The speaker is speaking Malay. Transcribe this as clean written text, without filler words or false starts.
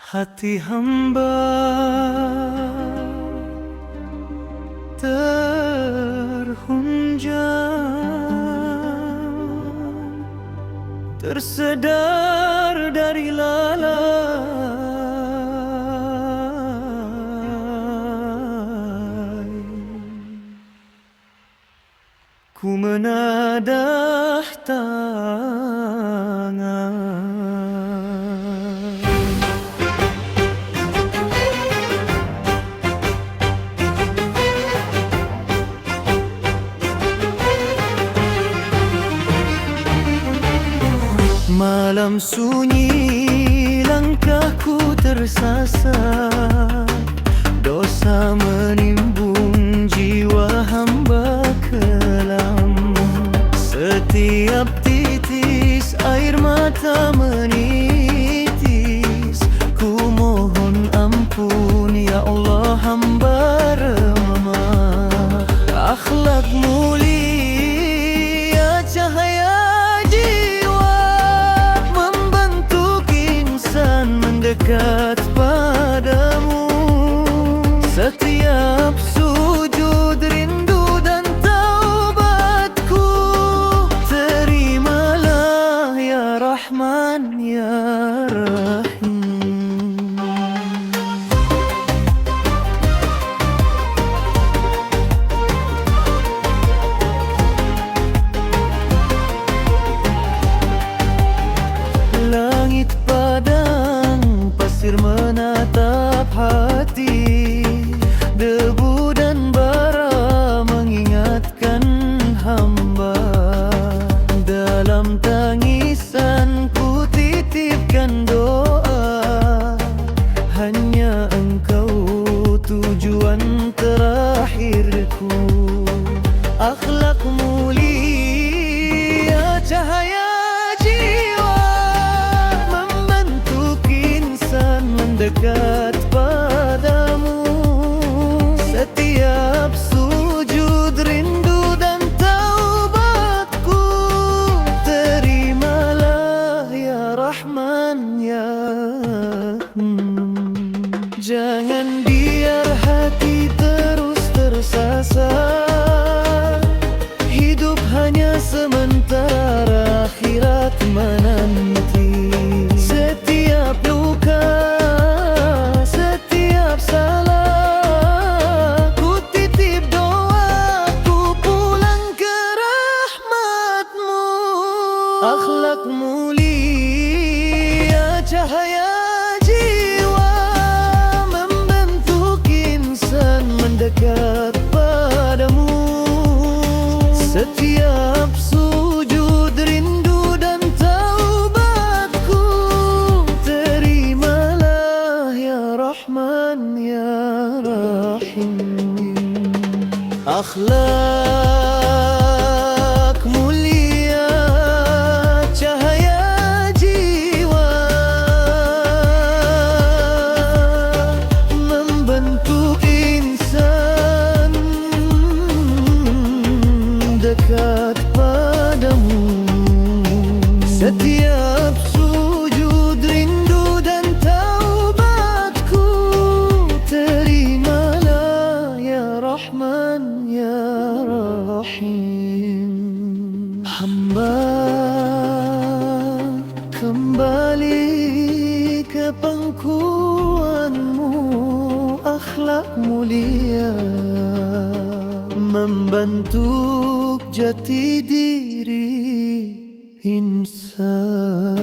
Hati hamba terhunjam, tersedar dari lalai. Ku menadah tangan, malam sunyi langkahku tersasar, dosa menimbun jiwa hamba kelam. Setiap titis air mata menitis, ku mohon ampun ya Allah hamba remah. Akhlak mulia cahaya dekat padamu. Setiap sujud rindu dan taubatku, terimalah ya Rahman ya Rahim. Langit padang, pasir menatap hati, debu dan bara mengingatkan hamba. Dalam tangisan ku titipkan doa, hanya engkau tujuan terakhirku. Akhlak mulia cahaya dekat padamu. Setiap sujud rindu dan taubatku, terimalah ya Rahman ya Jangan biar hati terus tersasar, hidup hanya sementara, akhirat menanti. Setiap luka, salah, ku titip doaku pulang ke rahmatmu. Akhlak mulia cahaya jiwa, membentuk insan mendekat padamu. Setiap sujud rindu dan taubatku, terimalah ya Rahman ya Rahim. Akhlak mulia cahaya jiwa, membentuk insan dekat padamu. Setiap sujud rindu dan taubatku, terimalah ya Rahman ya Rahim. Hamba kembali ke pangkuanmu, akhlak mulia membentuk jati diri insan.